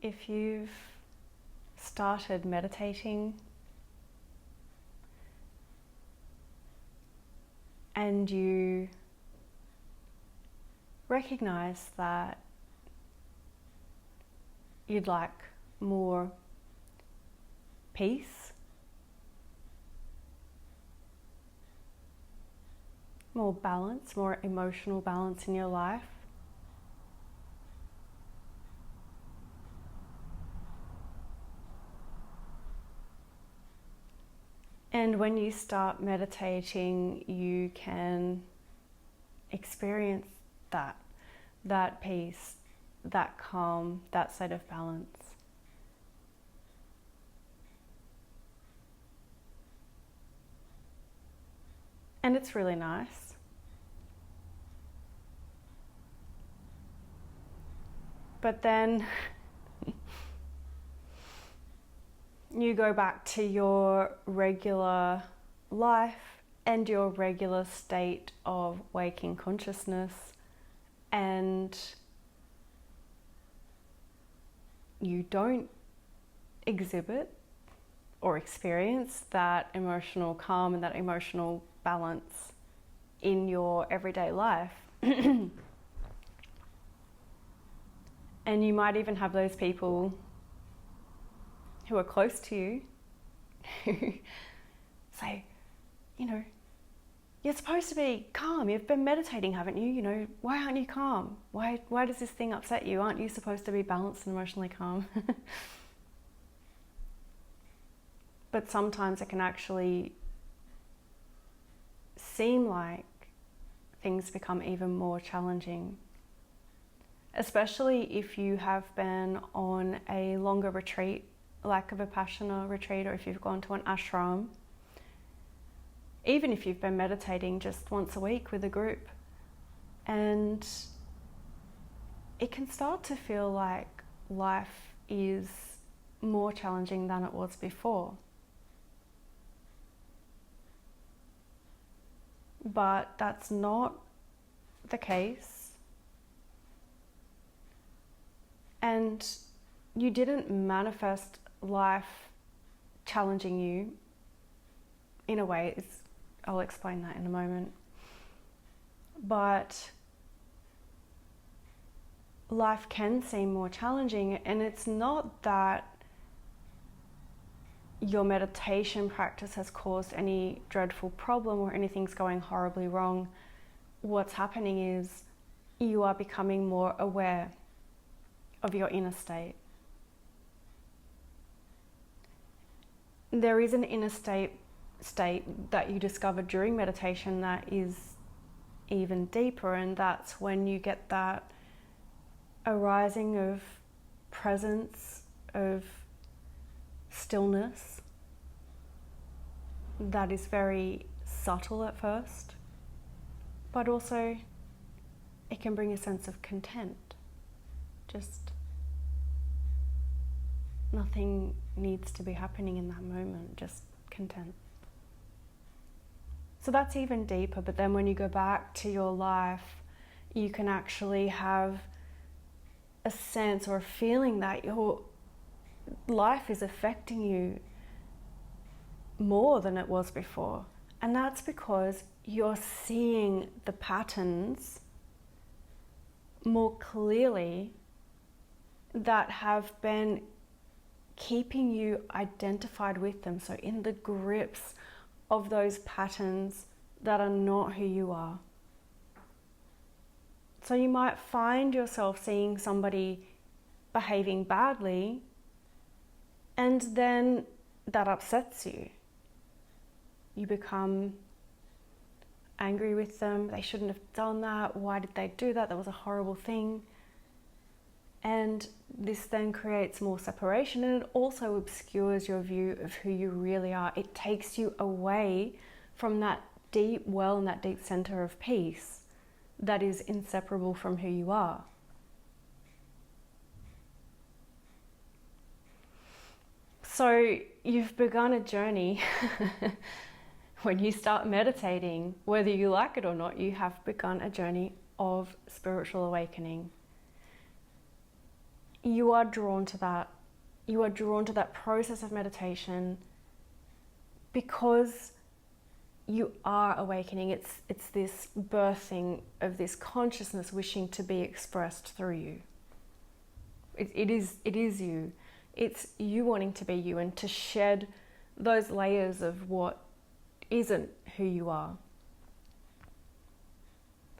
if you've started meditating and you recognize that you'd like more peace, more balance, more emotional balance in your life, and when you start meditating, you can experience that peace, that calm, that state of balance. And it's really nice. But then you go back to your regular life and your regular state of waking consciousness, and you don't exhibit or experience that emotional calm and that emotional balance in your everyday life. And you might even have those people who are close to you who say, you know, you're supposed to be calm. You've been meditating, haven't you? You know, why aren't you calm? Why does this thing upset you? Aren't you supposed to be balanced and emotionally calm? But sometimes it can actually seem like things become even more challenging, especially if you have been on a longer retreat, like a Vipassana retreat, or if you've gone to an ashram. Even if you've been meditating just once a week with a group, and it can start to feel like life is more challenging than it was before. But that's not the case. And you didn't manifest life challenging you in a way. I'll explain that in a moment. But life can seem more challenging, and it's not that your meditation practice has caused any dreadful problem or anything's going horribly wrong. What's happening is you are becoming more aware of your inner state. There is an inner state that you discover during meditation that is even deeper, and that's when you get that arising of presence, of stillness that is very subtle at first, but also it can bring a sense of content. Just nothing needs to be happening in that moment, just content. So that's even deeper. But then when you go back to your life, you can actually have a sense or a feeling that your life is affecting you more than it was before. And that's because you're seeing the patterns more clearly that have been keeping you identified with them. So in the grips of those patterns that are not who you are. So you might find yourself seeing somebody behaving badly, and then that upsets you. You become angry with them. They shouldn't have done that. Why did they do that? That was a horrible thing. And this then creates more separation, and it also obscures your view of who you really are. It takes you away from that deep well and that deep center of peace that is inseparable from who you are. So you've begun a journey. When you start meditating, whether you like it or not, you have begun a journey of spiritual awakening. you are drawn to that. You are drawn to that process of meditation because you are awakening. It's this birthing of this consciousness wishing to be expressed through you. It is you. It's you wanting to be you and to shed those layers of what isn't who you are.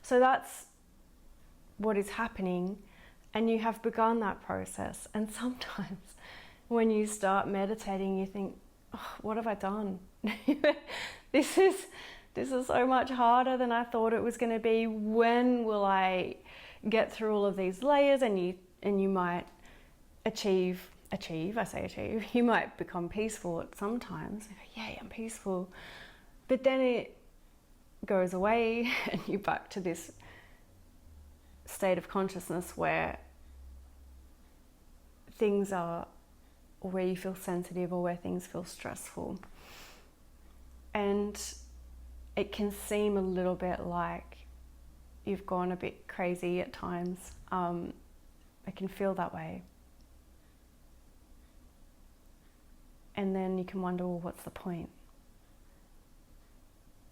So that's what is happening, and you have begun that process. And sometimes when you start meditating, you think, oh, what have I done? This is so much harder than I thought it was going to be. When will I get through all of these layers? And you might achieve, you might become peaceful at sometimes. Yay, I'm peaceful. But then it goes away and you're back to this state of consciousness where things are, or where you feel sensitive, or where things feel stressful. And it can seem a little bit like you've gone a bit crazy at times. I can feel that way. And then you can wonder, well, what's the point?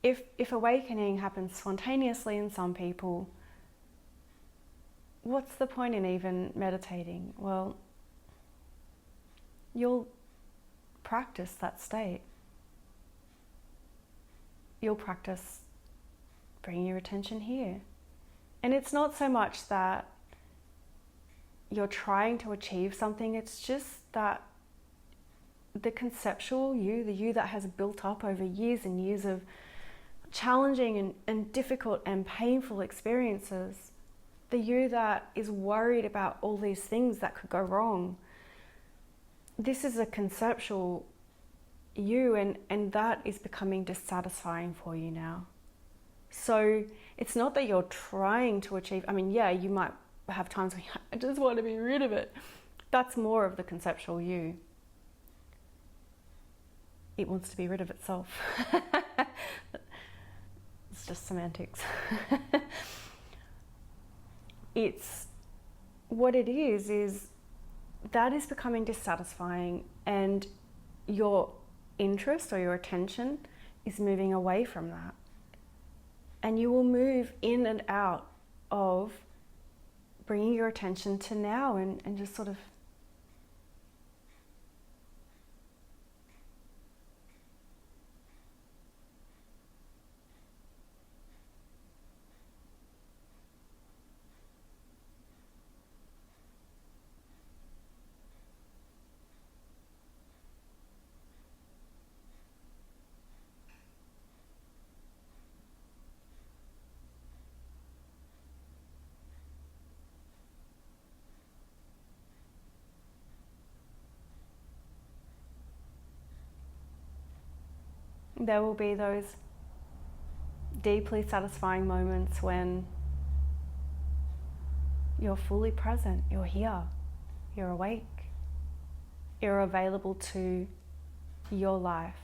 If awakening happens spontaneously in some people, what's the point in even meditating? Well, you'll practice that state. You'll practice bringing your attention here. And it's not so much that you're trying to achieve something, it's just that the conceptual you, the you that has built up over years and years of challenging and difficult and painful experiences, the you that is worried about all these things that could go wrong, this is a conceptual you, and that is becoming dissatisfying for you now. So it's not that you're trying to achieve, yeah, you might have times when I just want to be rid of it. That's more of the conceptual you. It wants to be rid of itself. It's just semantics. It's what it is that is becoming dissatisfying, and your interest or your attention is moving away from that. And you will move in and out of bringing your attention to now and just sort of there will be those deeply satisfying moments when you're fully present, you're here, you're awake, you're available to your life.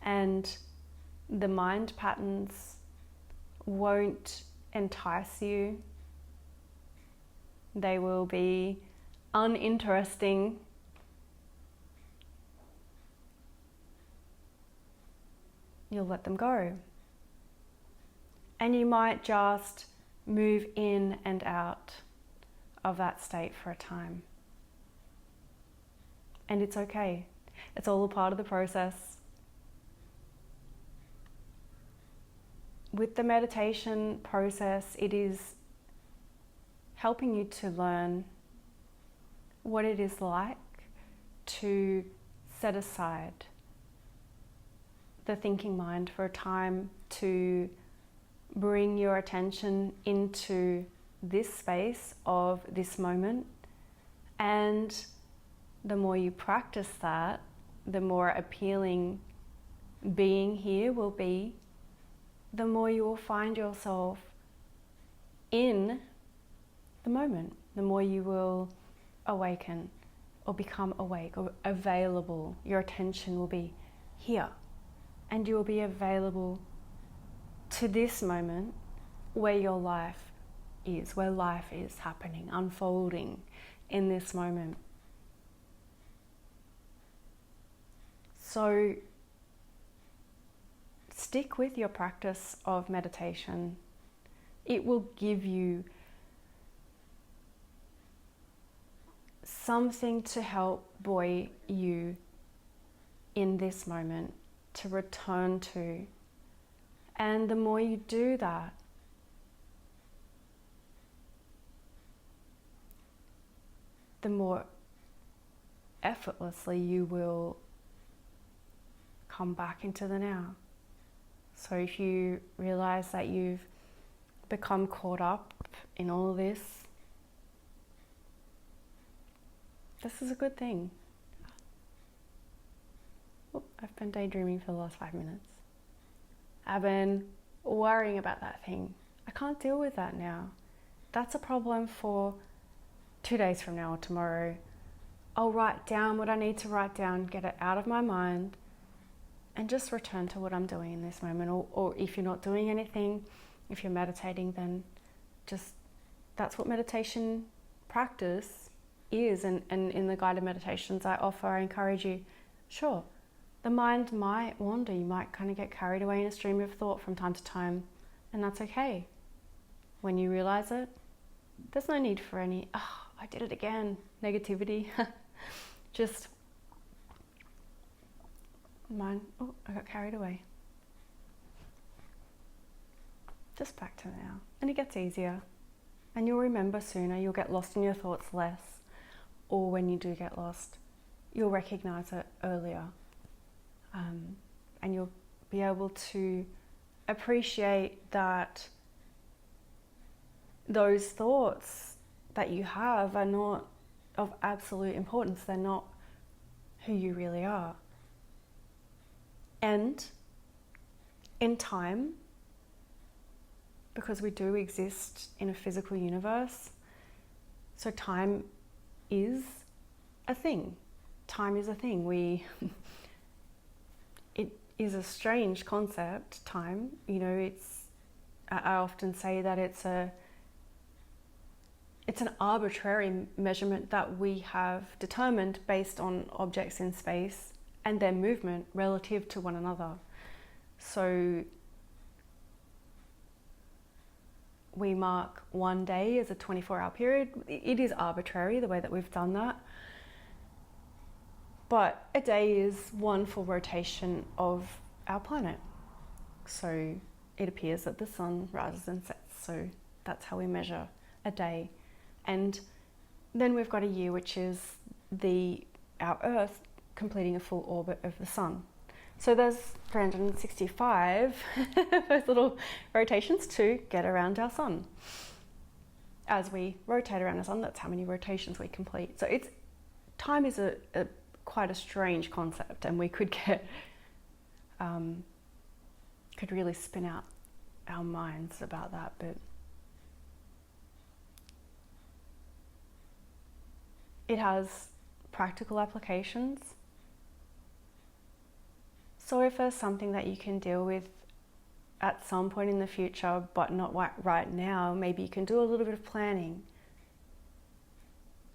And the mind patterns won't entice you. They will be uninteresting. You'll let them go. And you might just move in and out of that state for a time. And it's okay. It's all a part of the process. With the meditation process, it is helping you to learn what it is like to set aside the thinking mind for a time, to bring your attention into this space of this moment. And the more you practice that, the more appealing being here will be, the more you will find yourself in the moment, the more you will awaken or become awake or available. Your attention will be here, and you will be available to this moment where your life is, where life is happening, unfolding in this moment. So stick with your practice of meditation. It will give you something to help buoy you in this moment to return to. And the more you do that, the more effortlessly you will come back into the now. So if you realize that you've become caught up in all this, this is a good thing. Oh, I've been daydreaming for the last 5 minutes. I've been worrying about that thing. I can't deal with that now. That's a problem for 2 days from now or tomorrow. I'll write down what I need to write down, get it out of my mind, and just return to what I'm doing in this moment. Or if you're not doing anything, if you're meditating, then just, that's what meditation practice is. And in the guided meditations I offer, I encourage you, sure, the mind might wander. You might kind of get carried away in a stream of thought from time to time, and that's okay. When you realize it, there's no need for any, I did it again, negativity. Just, mind, I got carried away. Just back to now. And it gets easier. And you'll remember sooner. You'll get lost in your thoughts less. Or when you do get lost, you'll recognize it earlier. And you'll be able to appreciate that those thoughts that you have are not of absolute importance. They're not who you really are. And in time, because we do exist in a physical universe, so time is a thing. Time is a thing. It is a strange concept, time. You know, I often say that it's an arbitrary measurement that we have determined based on objects in space and their movement relative to one another. So we mark one day as a 24-hour period. It is arbitrary the way that we've done that. But a day is one full rotation of our planet. So it appears that the sun rises and sets. So that's how we measure a day. And then we've got a year, which is our Earth completing a full orbit of the sun. So there's 365 those little rotations to get around our sun. As we rotate around the sun, that's how many rotations we complete. So time is quite a strange concept, and we could really spin out our minds about that, but it has practical applications. So if there's something that you can deal with at some point in the future, but not right now, maybe you can do a little bit of planning.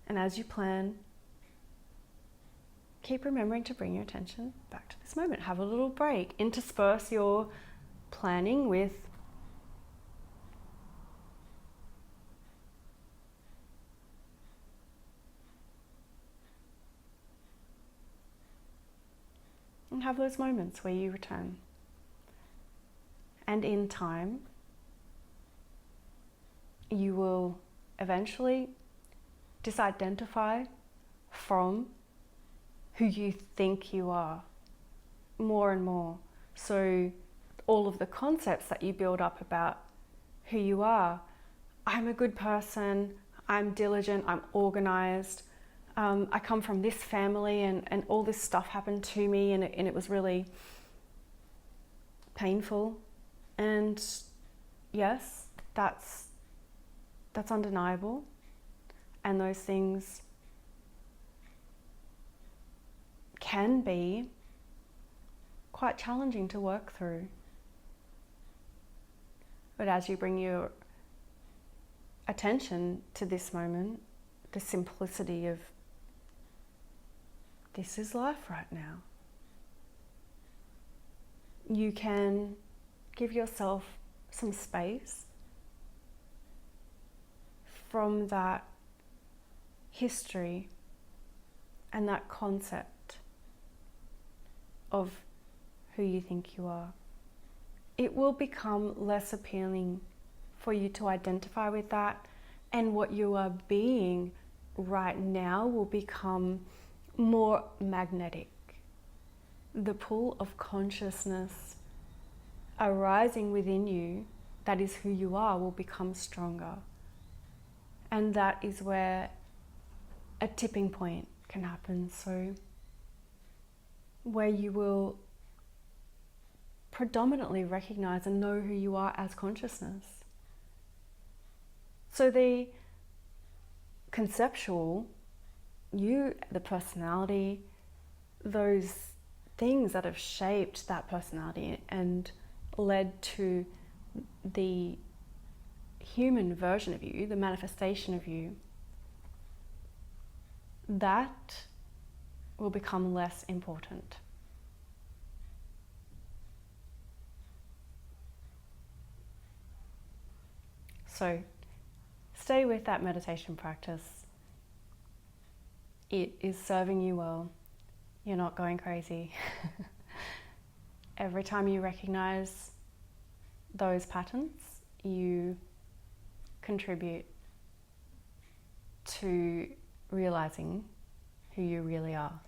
And as you plan, keep remembering to bring your attention back to this moment. Have a little break. Intersperse your planning with and have those moments where you return. And in time, you will eventually disidentify from who you think you are more and more. So all of the concepts that you build up about who you are, I'm a good person, I'm diligent, I'm organized, I come from this family and all this stuff happened to me and it was really painful. And yes, that's undeniable. And those things can be quite challenging to work through. But as you bring your attention to this moment, the simplicity of this is life right now. You can give yourself some space from that history and that concept of who you think you are. It will become less appealing for you to identify with that, and what you are being right now will become more magnetic. The pull of consciousness arising within you, that is who you are, will become stronger. And that is where a tipping point can happen. So where you will predominantly recognize and know who you are as consciousness. So the conceptual, you, the personality, those things that have shaped that personality and led to the human version of you, the manifestation of you, that will become less important. So stay with that meditation practice. It is serving you well. You're not going crazy. Every time you recognize those patterns, you contribute to realizing who you really are.